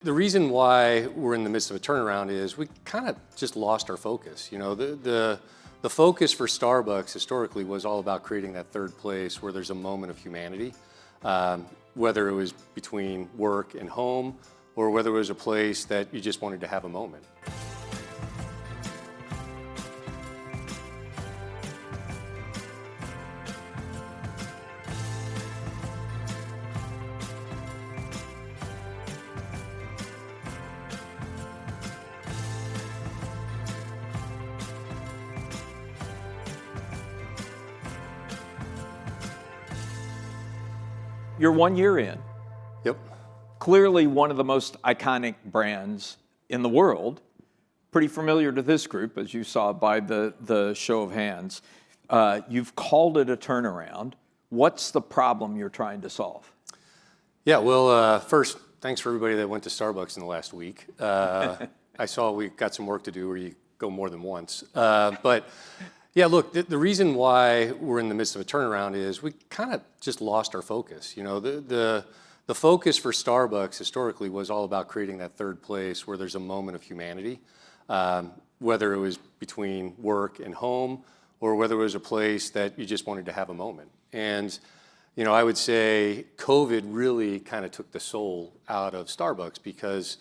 The reason why we're in the midst of a turnaround is we kind of just lost our focus. You know, the focus for Starbucks historically was all about creating that third place where there's a moment of humanity, whether it was between work and home, or whether it was a place that you just wanted to have a moment. You're 1 year in. Yep. Clearly one of the most iconic brands in the world. Pretty familiar to this group, as you saw by the show of hands. You've called it a turnaround. What's the problem you're trying to solve? Yeah, well, first, thanks for everybody that went to Starbucks in the last week. I saw we got some work to do where you go more than once. But yeah, look, the reason why we're in the midst of a turnaround is we kind of just lost our focus. You know, the focus for Starbucks historically was all about creating that third place where there's a moment of humanity, whether it was between work and home, or whether it was a place that you just wanted to have a moment. And, you know, I would say COVID really kind of took the soul out of Starbucks because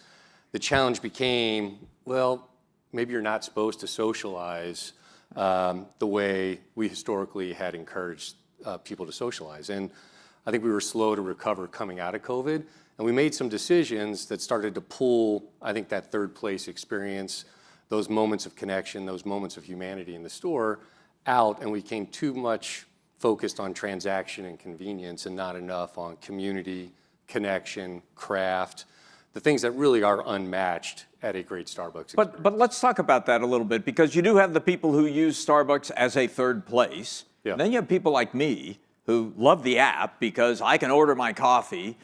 the challenge became, well, maybe you're not supposed to socialize the way we historically had encouraged people to socialize. And I think we were slow to recover coming out of COVID. And we made some decisions that started to pull, I think, that third place experience, those moments of connection, those moments of humanity in the store out. And we became too much focused on transaction and convenience and not enough on community, connection, craft, the things that really are unmatched at a great Starbucks experience. But let's talk about that a little bit, because you do have the people who use Starbucks as a third place. Yeah. Then you have people like me who love the app because I can order my coffee,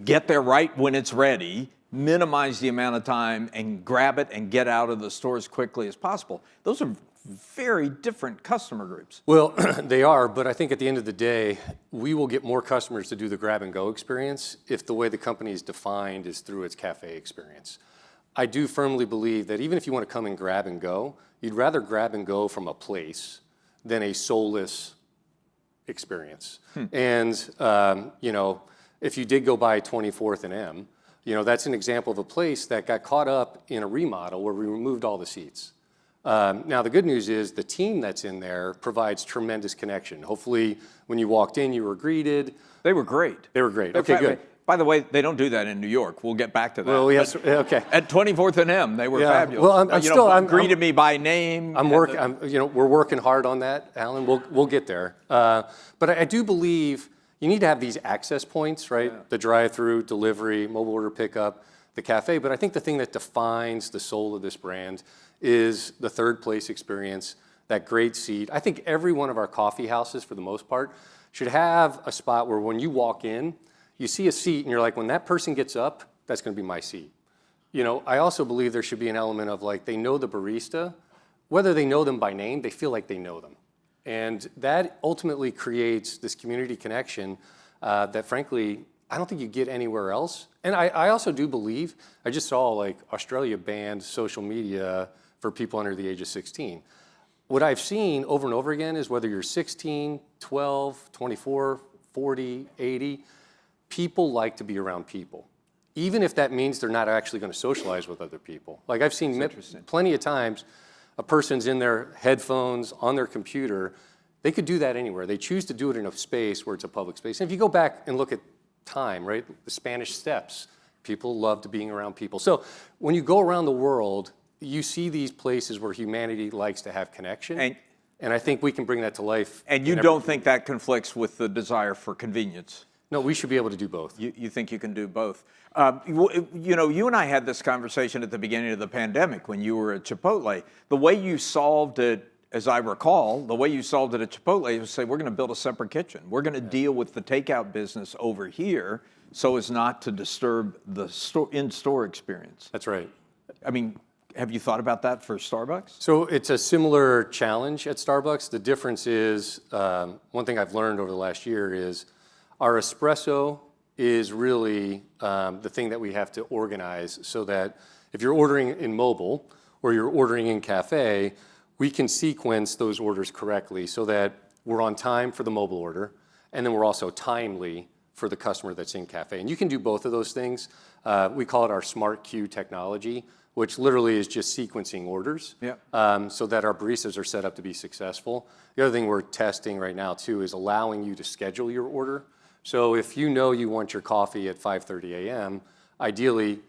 get there right when it's ready, minimize the amount of time, and grab it and get out of the store as quickly as possible. Those are very different customer groups. Well, they are, but I think at the end of the day, we will get more customers to do the grab and go experience if the way the company is defined is through its cafe experience. I do firmly believe that even if you want to come and grab and go, you'd rather grab and go from a place than a soulless experience. And, you know, if you did go by 24th and M, you know, that's an example of a place that got caught up in a remodel where we removed all the seats. Now, the good news is the team that's in there provides tremendous connection. Hopefully, when you walked in, you were greeted. They were great. They were great. Okay, good. By the way, they don't do that in New York. We'll get back to that. Well, yes, okay. At 24th and M, they were fabulous. Well, I'm greeted me by name. You know, we're working hard on that, Alan. We'll get there. But I do believe you need to have these access points, right? Yeah. The drive-through, delivery, mobile order pickup, the cafe. But I think the thing that defines the soul of this brand is the third place experience, that great seat. I think every one of our coffee houses, for the most part, should have a spot where when you walk in, you see a seat and you're like, when that person gets up, that's going to be my seat. You know, I also believe there should be an element of like, they know the barista, whether they know them by name, they feel like they know them. And that ultimately creates this community connection that frankly, I don't think you get anywhere else. And I also do believe, I just saw like Australia banned social media for people under the age of 16. What I've seen over and over again is whether you're 16, 12, 24, 40, 80, people like to be around people, even if that means they're not actually going to socialize with other people. Like I've seen plenty of times, a person's in their headphones, on their computer. They could do that anywhere. They choose to do it in a space where it's a public space. And if you go back and look at time, right, the Spanish Steps, people loved being around people. So when you go around the world, you see these places where humanity likes to have connection. And I think we can bring that to life. And you don't think that conflicts with the desire for convenience? No, we should be able to do both. You think you can do both? You know, you and I had this conversation at the beginning of the pandemic when you were at Chipotle. The way you solved it, as I recall, the way you solved it at Chipotle was say, we're going to build a separate kitchen. We're going to deal with the takeout business over here so as not to disturb the in-store experience. That's right. I mean, have you thought about that for Starbucks? So it's a similar challenge at Starbucks. The difference is, one thing I've learned over the last year is our espresso is really the thing that we have to organize so that if you're ordering in mobile or you're ordering in cafe, we can sequence those orders correctly so that we're on time for the mobile order, and then we're also timely for the customer that's in cafe. And you can do both of those things. We call it our smart queue technology, which literally is just sequencing orders so that our baristas are set up to be successful. The other thing we're testing right now too is allowing you to schedule your order. So if you know you want your coffee at 5:30 a.m., ideally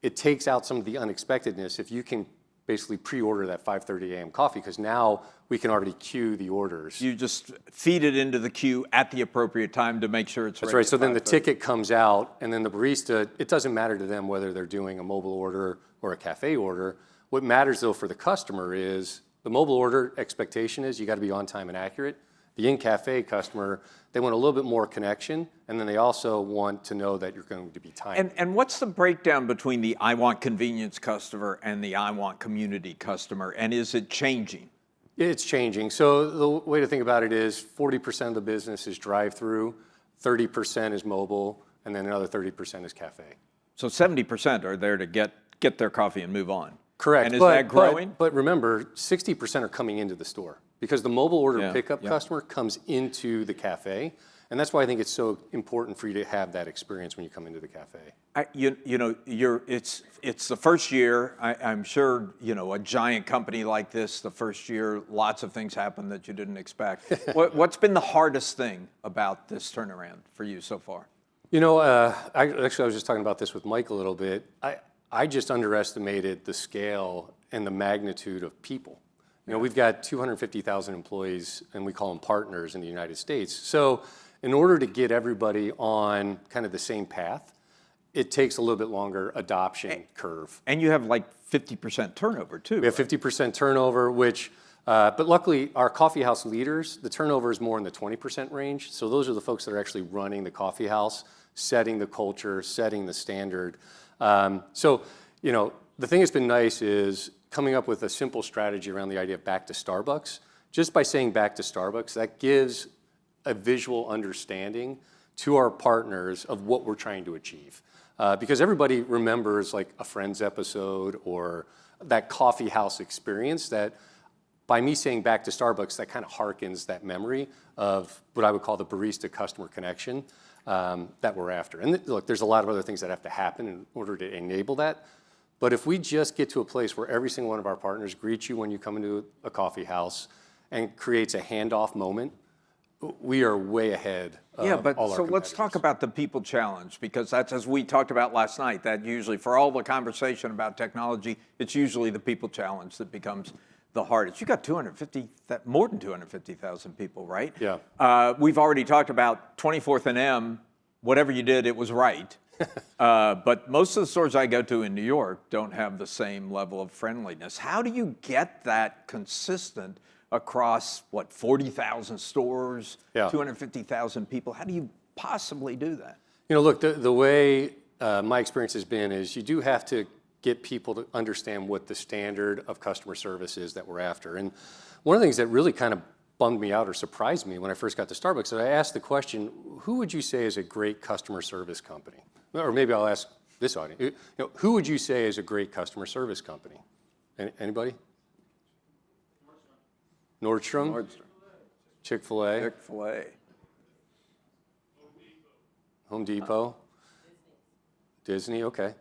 it takes out some of the unexpectedness if you can basically pre-order that 5:30 a.m. coffee, because now we can already queue the orders. You just feed it into the queue at the appropriate time to make sure it's ready. That's right. So then the ticket comes out, and then the barista, it doesn't matter to them whether they're doing a mobile order or a cafe order. What matters though for the customer is the mobile order expectation is you got to be on time and accurate. The in-cafe customer, they want a little bit more connection, and then they also want to know that you're going to be timely. And what's the breakdown between the I want convenience customer and the I want community customer, and is it changing? It's changing. So the way to think about it is 40% of the business is drive-through, 30% is mobile, and then another 30% is cafe. So 70% are there to get their coffee and move on. Correct. And is that growing? But remember, 60% are coming into the store because the mobile order pickup customer comes into the cafe. And that's why I think it's so important for you to have that experience when you come into the cafe. It's the first year. I'm sure, a giant company like this, the first year, lots of things happen that you didn't expect. What's been the hardest thing about this turnaround for you so far? I was just talking about this with Mike a little bit. I just underestimated the scale and the magnitude of people. We've got 250,000 employees, and we call them partners in the United States. So in order to get everybody on kind of the same path, it takes a little bit longer adoption curve. And you have like 50% turnover too. We have 50% turnover, but luckily our coffee house leaders, the turnover is more in the 20% range. So those are the folks that are actually running the coffee house, setting the culture, setting the standard. The thing that's been nice is coming up with a simple strategy around the idea of back to Starbucks. Just by saying back to Starbucks, that gives a visual understanding to our partners of what we're trying to achieve. Because everybody remembers like a Friends episode or that coffee house experience that by me saying back to Starbucks, that kind of harkens that memory of what I would call the barista customer connection that we're after. And look, there's a lot of other things that have to happen in order to enable that. But if we just get to a place where every single one of our partners greets you when you come into a coffee house and creates a handoff moment, we are way ahead of all our competitors. So let's talk about the people challenge, because that's, as we talked about last night, that usually for all the conversation about technology, it's usually the people challenge that becomes the hardest. You got more than 250,000 people, right? Yeah. We've already talked about 24th and M. Whatever you did, it was right. But most of the stores I go to in New York don't have the same level of friendliness. How do you get that consistent across, 40,000 stores, 250,000 people? How do you possibly do that? Look, the way my experience has been is you do have to get people to understand what the standard of customer service is that we're after. And one of the things that really kind of bummed me out or surprised me when I first got to Starbucks is I asked the question, who would you say is a great customer service company? Or maybe I'll ask this audience, who would you say is a great customer service company? Anybody? Nordstrom? Chick-fil-A? Chick-fil-A. Home Depot? Disney, okay.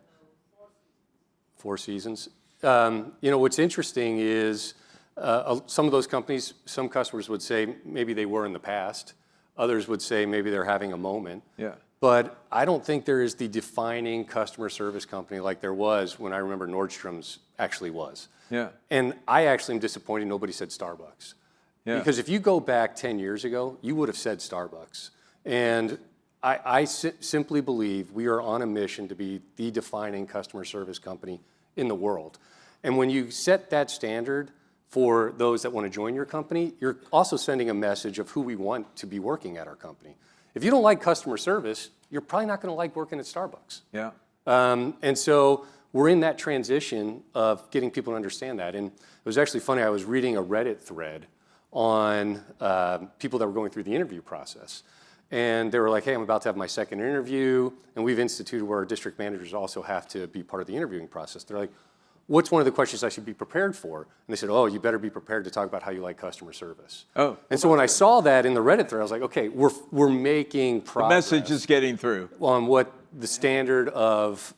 Four Seasons. What's interesting is some of those companies, some customers would say maybe they were in the past. Others would say maybe they're having a moment. Yeah. But I don't think there is the defining customer service company like there was when I remember Nordstrom's actually was. Yeah. And I actually am disappointed nobody said Starbucks. Yeah. Because if you go back 10 years ago, you would have said Starbucks. And I simply believe we are on a mission to be the defining customer service company in the world. And when you set that standard for those that want to join your company, you're also sending a message of who we want to be working at our company. If you don't like customer service, you're probably not going to like working at Starbucks. Yeah. And so we're in that transition of getting people to understand that. And it was actually funny, I was reading a Reddit thread on people that were going through the interview process. And they were like, hey, I'm about to have my second interview, and we've instituted where our district managers also have to be part of the interviewing process. They're like, what's one of the questions I should be prepared for? And they said, oh, you better be prepared to talk about how you like customer service. Oh. And so when I saw that in the Reddit thread, I was like, okay, we're making progress. The message is getting through. On what the standard of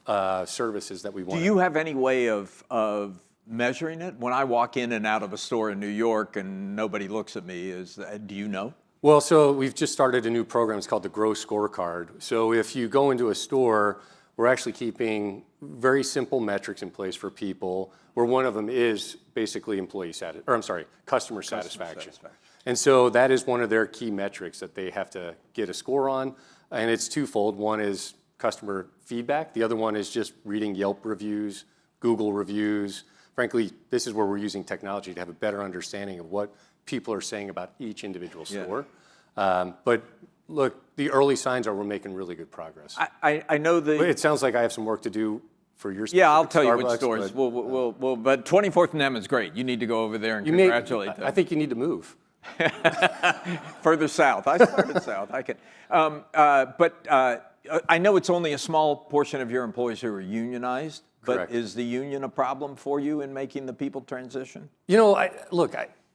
services that we want. Do you have any way of measuring it? When I walk in and out of a store in New York and nobody looks at me, do you know? Well, so we've just started a new program. It's called the Grow Scorecard. So if you go into a store, we're actually keeping very simple metrics in place for people, where one of them is basically customer satisfaction. And so that is one of their key metrics that they have to get a score on. And it's twofold. One is customer feedback. The other one is just reading Yelp reviews, Google reviews. Frankly, this is where we're using technology to have a better understanding of what people are saying about each individual store. But look, the early signs are we're making really good progress. I know It sounds like I have some work to do for your specific Yeah, I'll tell Starbucks, you which stores. But, But 24th and M is great. You need to go over there and congratulate them. I think you need to move. Further south. I started south. I can. I know it's only a small portion of your employees who are unionized. Correct. But is the union a problem for you in making the people transition? You know,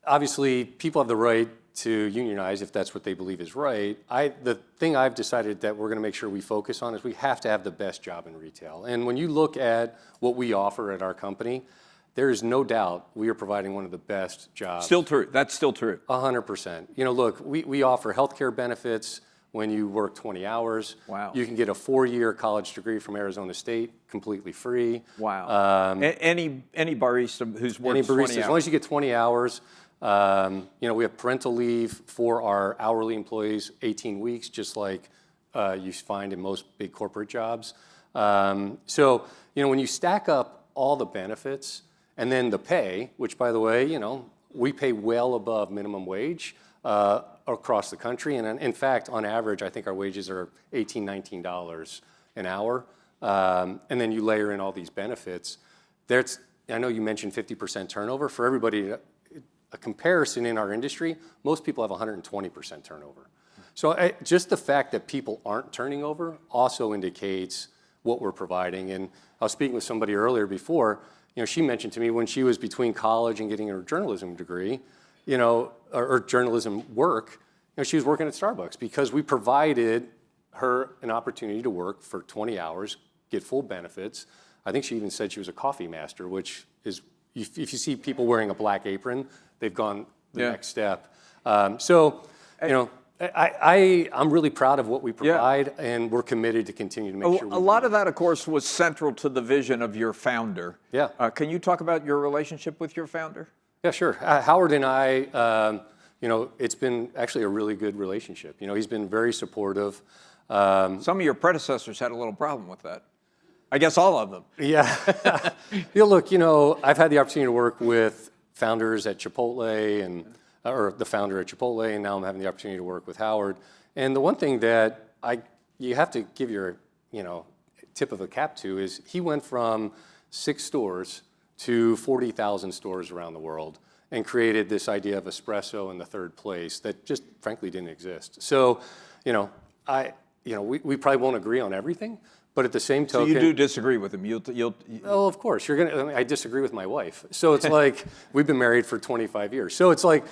obviously people have the right to unionize if that's what they believe is right. The thing I've decided that we're going to make sure we focus on is we have to have the best job in retail. And when you look at what we offer at our company, there is no doubt we are providing one of the best jobs. Still true. That's still true. 100%. You know, look, we offer healthcare benefits when you work 20 hours. Wow. You can get a 4-year college degree from Arizona State completely free. Wow. Any barista who's worked Any barista, 20 hours. as long as you get 20 hours. You know, we have parental leave for our hourly employees, 18 weeks, just like you find in most big corporate jobs. So, you know, when you stack up all the benefits and then the pay, which, by the way, you know, we pay well above minimum wage across the country. And in fact, on average, I think our wages are $18, $19 an hour. And then you layer in all these benefits. I know you mentioned 50% turnover. For everybody, a comparison in our industry, most people have 120% turnover. So just the fact that people aren't turning over also indicates what we're providing. And I was speaking with somebody earlier before, you know, she mentioned to me when she was between college and getting her journalism degree, you know, or journalism work, you know, she was working at Starbucks because we provided her an opportunity to work for 20 hours, get full benefits. I think she even said she was a coffee master, which is, if you see people wearing a black apron, they've gone the next step. So, you know, I'm really proud of what we provide, and we're committed to continue to make sure we A lot of that, of course, was central to the vision of your founder. Yeah. Can you talk about your relationship with your founder? Yeah, sure. Howard and I, you know, it's been actually a really good relationship. You know, he's been very supportive. Some of your predecessors had a little problem with that. I guess all of them. Yeah. Yeah, look, you know, I've had the opportunity to work with founders at Chipotle or the founder at Chipotle, and now I'm having the opportunity to work with Howard. And the one thing that you have to give your, you know, tip of the cap to is he went from 6 stores to 40,000 stores around the world and created this idea of espresso in the third place that just frankly didn't exist. So, you know, we probably won't agree on everything, but at the same token, so you do disagree with him. Oh, of course. I disagree with my wife. So it's like we've been married for 25 years. So it's like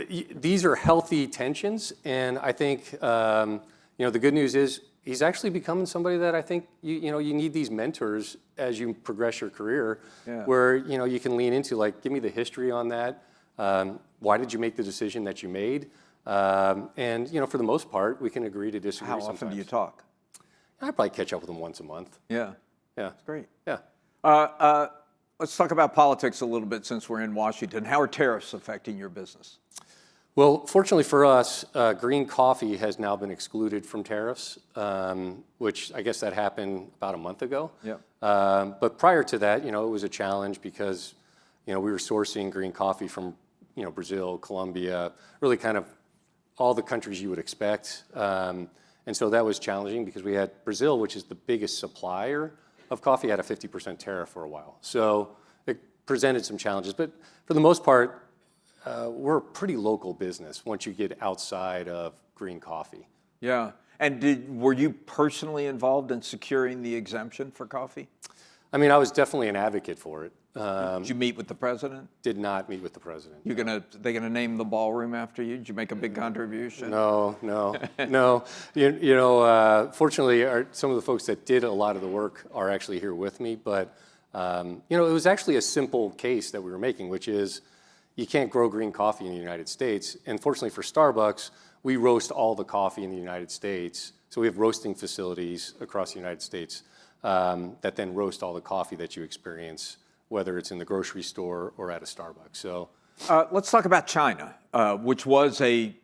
these are healthy tensions, and I think you know, the good news is he's actually becoming somebody that I think you know, you need these mentors as you progress your career, where you know, you can lean into, like, give me the history on that. Why did you make the decision that you made? And you know, for the most part, we can agree to disagree. How often do you talk? I probably catch up with him once a month. Yeah. Yeah. That's great. Yeah. Let's talk about politics a little bit since we're in Washington. How are tariffs affecting your business? Well, fortunately for us, green coffee has now been excluded from tariffs, which I guess that happened about a month ago. Yep. But prior to that, you know, it was a challenge because, you know, we were sourcing green coffee from, you know, Brazil, Colombia, really kind of all the countries you would expect. And so that was challenging because we had Brazil, which is the biggest supplier of coffee, had a 50% tariff for a while. So it presented some challenges. But for the most part, we're a pretty local business once you get outside of green coffee. Yeah. And were you personally involved in securing the exemption for coffee? I mean, I was definitely an advocate for it. Did you meet with the president? Did not meet with the president. They gonna name the ballroom after you? Did you make a big contribution? No. Fortunately, some of the folks that did a lot of the work are actually here with me. But it was actually a simple case that we were making, which is you can't grow green coffee in the United States. And fortunately for Starbucks, we roast all the coffee in the United States. So we have roasting facilities across the United States that then roast all the coffee that you experience, whether it's in the grocery store or at a Starbucks. So let's talk about China, which was a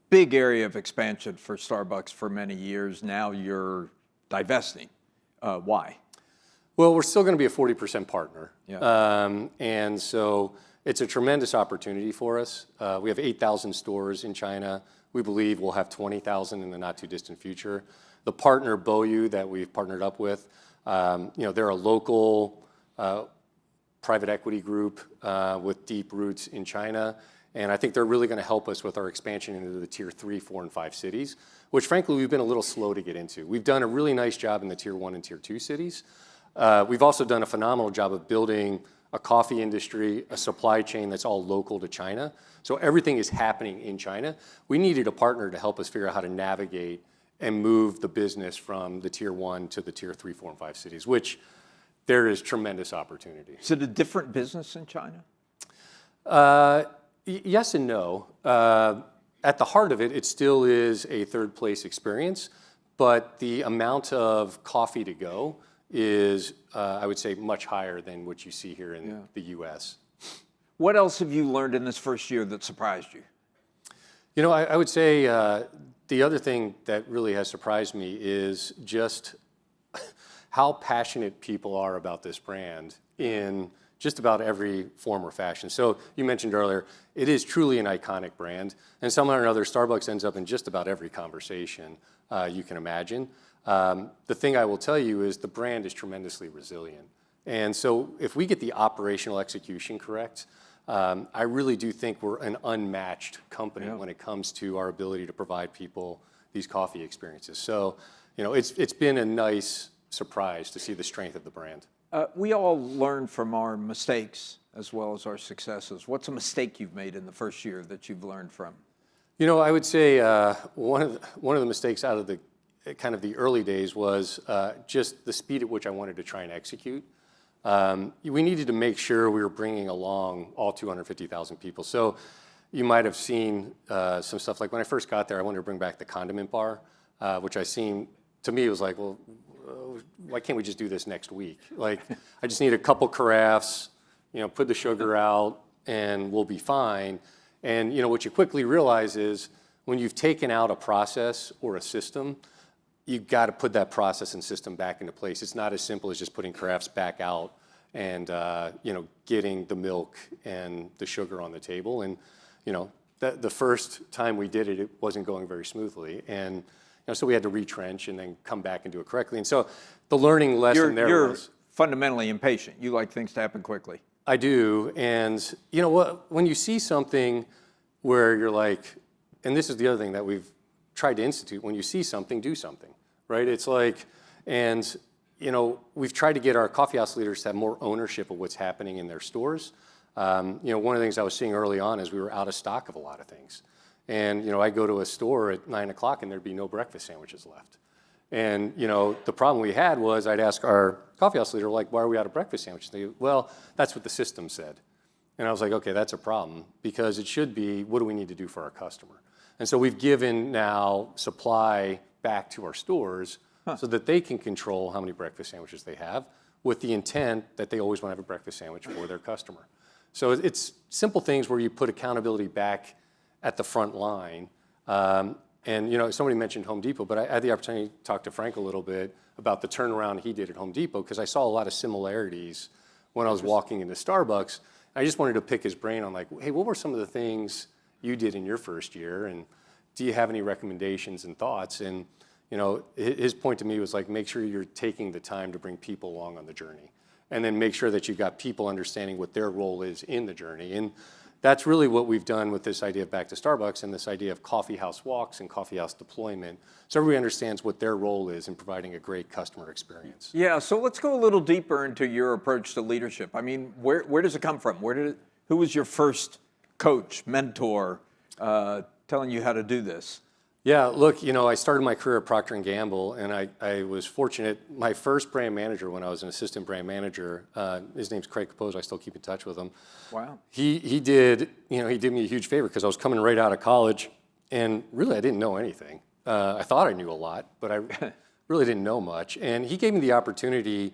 big area of expansion for Starbucks for many years. Now you're divesting. Why? Well, we're still going to be a 40% partner. Yeah. And so it's a tremendous opportunity for us. We have 8,000 stores in China. We believe we'll have 20,000 in the not too distant future. The partner, Boyu, that we've partnered up with, they're a local private equity group with deep roots in China. And I think they're really going to help us with our expansion into the tier 3, 4, and 5 cities, which frankly, we've been a little slow to get into. We've done a really nice job in the tier 1 and tier 2 cities. We've also done a phenomenal job of building a coffee industry, a supply chain that's all local to China. So everything is happening in China. We needed a partner to help us figure out how to navigate and move the business from the tier 1 to the tier 3, 4, and 5 cities, which there is tremendous opportunity. Is it a different business in China? Yes and no. At the heart of it, it still is a third place experience, but the amount of coffee to go is, I would say, much higher than what you see here in the US. What else have you learned in this first year that surprised you? I would say the other thing that really has surprised me is just how passionate people are about this brand in just about every form or fashion. So you mentioned earlier, it is truly an iconic brand, and somehow or another, Starbucks ends up in just about every conversation you can imagine. The thing I will tell you is the brand is tremendously resilient. And so if we get the operational execution correct, I really do think we're an unmatched company when it comes to our ability to provide people these coffee experiences. So, it's been a nice surprise to see the strength of the brand. We all learn from our mistakes as well as our successes. What's a mistake you've made in the first year that you've learned from? I would say one of the mistakes out of the kind of the early days was just the speed at which I wanted to try and execute. We needed to make sure we were bringing along all 250,000 people. So you might have seen some stuff like when I first got there, I wanted to bring back the condiment bar, which to me, it was like, well, why can't we just do this next week? Like, I just need a couple carafes, put the sugar out, and we'll be fine. And what you quickly realize is when you've taken out a process or a system, you've got to put that process and system back into place. It's not as simple as just putting carafes back out and getting the milk and the sugar on the table. And the first time we did it, it wasn't going very smoothly. And so we had to retrench and then come back and do it correctly. And so the learning lesson you're fundamentally impatient. You like things to happen quickly. I do. And when you see something where you're like, and this is the other thing that we've tried to institute, when you see something, do something, right? It's like, and we've tried to get our coffeehouse leaders to have more ownership of what's happening in their stores. One of the things I was seeing early on is we were out of stock of a lot of things. And, I go to a store at 9 o'clock and there'd be no breakfast sandwiches left. And, the problem we had was I'd ask our coffeehouse leader, like, why are we out of breakfast sandwiches? They go, well, that's what the system said. And I was like, okay, that's a problem because it should be, what do we need to do for our customer? And so we've given now supply back to our stores so that they can control how many breakfast sandwiches they have with the intent that they always want to have a breakfast sandwich for their customer. So it's simple things where you put accountability back at the front line. And somebody mentioned Home Depot, but I had the opportunity to talk to Frank a little bit about the turnaround he did at Home Depot because I saw a lot of similarities when I was walking into Starbucks. I just wanted to pick his brain on like, hey, what were some of the things you did in your first year, and do you have any recommendations and thoughts? And his point to me was like, make sure you're taking the time to bring people along on the journey, and then make sure that you've got people understanding what their role is in the journey. And that's really what we've done with this idea of Back to Starbucks and this idea of coffee house walks and coffee house deployment. So everybody understands what their role is in providing a great customer experience. Yeah, so let's go a little deeper into your approach to leadership. I mean, where does it come from? Who was your first coach, mentor, telling you how to do this? Yeah, look, I started my career at Procter & Gamble, and I was fortunate. My first brand manager when I was an assistant brand manager, his name's Craig Capozzo, I still keep in touch with him. Wow. He did me a huge favor because I was coming right out of college, and really I didn't know anything. I thought I knew a lot, but I really didn't know much. And he gave me the opportunity,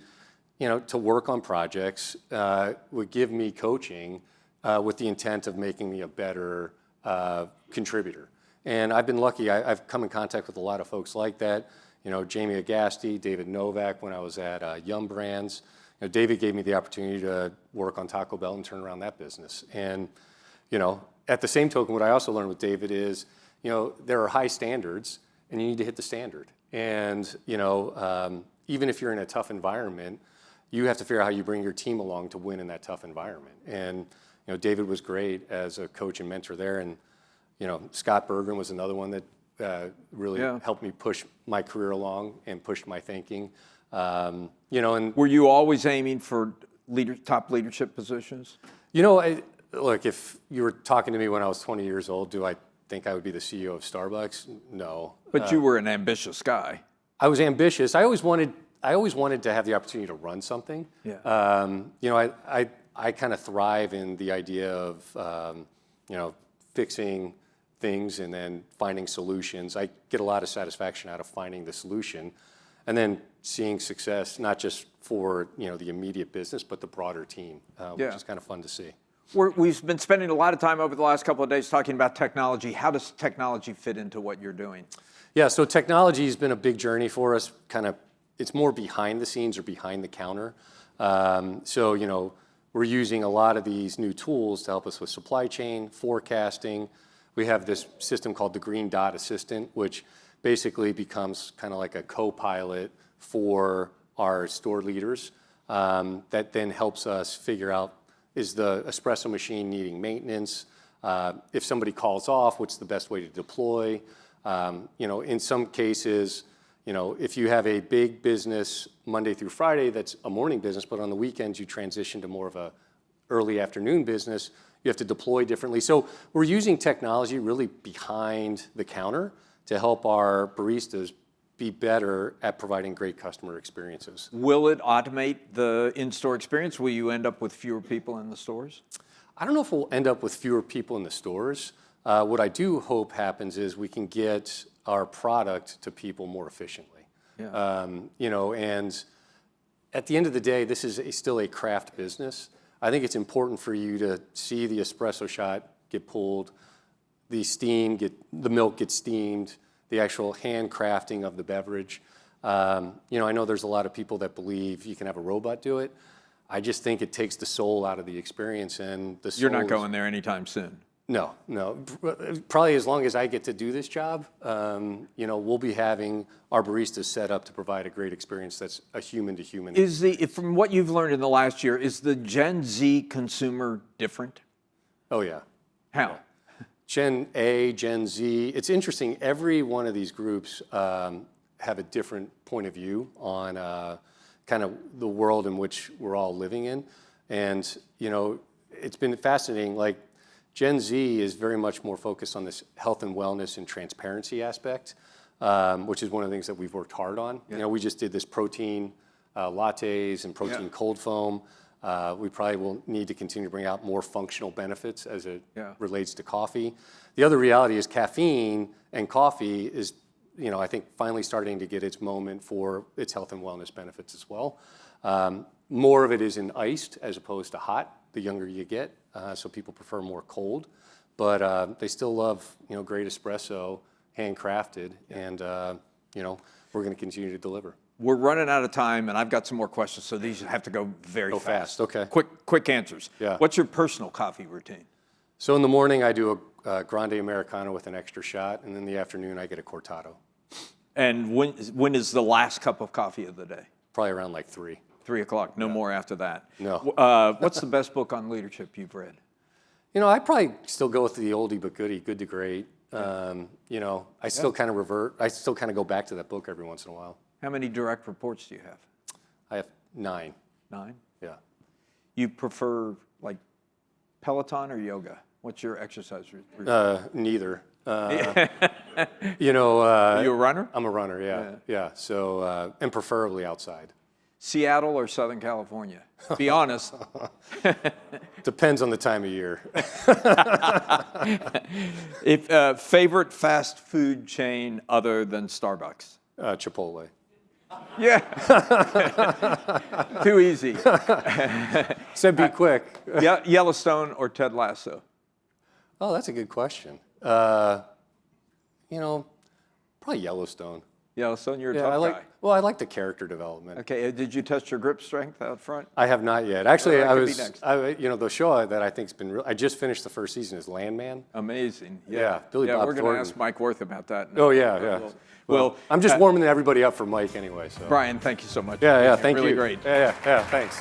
to work on projects, would give me coaching with the intent of making me a better contributor. And I've been lucky. I've come in contact with a lot of folks like that. Jamie Agasti, David Novak when I was at Yum Brands. David gave me the opportunity to work on Taco Bell and turn around that business. And, at the same token, what I also learned with David is, there are high standards and you need to hit the standard. And, even if you're in a tough environment, you have to figure out how you bring your team along to win in that tough environment. And, David was great as a coach and mentor there. And, Scott Bergen was another one that really helped me push my career along and pushed my thinking. And were you always aiming for top leadership positions? Look, if you were talking to me when I was 20 years old, do I think I would be the CEO of Starbucks? No. But you were an ambitious guy. I was ambitious. I always wanted to have the opportunity to run something. Yeah. I kind of thrive in the idea of fixing things and then finding solutions. I get a lot of satisfaction out of finding the solution and then seeing success, not just for the immediate business, but the broader team, which is kind of fun to see. We've been spending a lot of time over the last couple of days talking about technology. How does technology fit into what you're doing? Yeah, so technology has been a big journey for us. It's more behind the scenes or behind the counter. We're using a lot of these new tools to help us with supply chain, forecasting. We have this system called the Green Dot Assistant, which basically becomes kind of like a co-pilot for our store leaders that then helps us figure out, is the espresso machine needing maintenance? If somebody calls off, what's the best way to deploy? In some cases, if you have a big business Monday through Friday that's a morning business, but on the weekends you transition to more of a early afternoon business, you have to deploy differently. So we're using technology really behind the counter to help our baristas be better at providing great customer experiences. Will it automate the in-store experience? Will you end up with fewer people in the stores? I don't know if we'll end up with fewer people in the stores. What I do hope happens is we can get our product to people more efficiently. Yeah. And at the end of the day, this is still a craft business. I think it's important for you to see the espresso shot get pulled, the milk get steamed, the actual handcrafting of the beverage. I know there's a lot of people that believe you can have a robot do it. I just think it takes the soul out of the experience, and the soul. You're not going there anytime soon. No. Probably as long as I get to do this job, we'll be having our baristas set up to provide a great experience that's a human-to-human. From what you've learned in the last year, is the Gen Z consumer different? Oh, yeah. How? Yeah. Gen A, Gen Z. It's interesting. Every one of these groups have a different point of view on kind of the world in which we're all living in. And, it's been fascinating. Like, Gen Z is very much more focused on this health and wellness and transparency aspect, which is one of the things that we've worked hard on. Yeah. We just did this protein lattes and protein cold foam. We probably will need to continue to bring out more functional benefits as it relates to coffee. The other reality is caffeine and coffee is, I think finally starting to get its moment for its health and wellness benefits as well. More of it is in iced as opposed to hot, the younger you get, so people prefer more cold. But they still love, great espresso, handcrafted, and, we're going to continue to deliver. We're running out of time, and I've got some more questions, so these have to go very fast. Okay. Quick answers. Yeah. What's your personal coffee routine? So in the morning, I do a grande Americano with an extra shot, and in the afternoon, I get a cortado. And when is the last cup of coffee of the day? Probably around like 3. 3 o'clock, no more after that. No. What's the best book on leadership you've read? You know, I probably still go with the oldie but goodie, good to great. You know, I still kind of revert. I still kind of go back to that book every once in a while. How many direct reports do you have? I have 9. 9? Yeah. You prefer like Peloton or yoga? What's your exercise routine? Neither. You know. Are you a runner? I'm a runner, yeah. So, and preferably outside. Seattle or Southern California? Be honest. Depends on the time of year. If favorite fast food chain other than Starbucks? Chipotle. Yeah. Too easy. Said be quick. Yellowstone or Ted Lasso? Oh, that's a good question. You know, probably Yellowstone. Yellowstone, you're a Yeah, tough guy. well, I like the character development. Okay, did you test your grip strength out front? I have not yet. Actually, that I could be was, next. you know, the show that I think's been I just finished the first season is Landman. Amazing. Yeah, Billy Bob we're going to Thornton. ask Mike Worth about that. Oh, yeah. Well, I'm just warming everybody up for Mike anyway. So. Brian, thank you so much. Yeah, thank really you. Great. Yeah, thanks.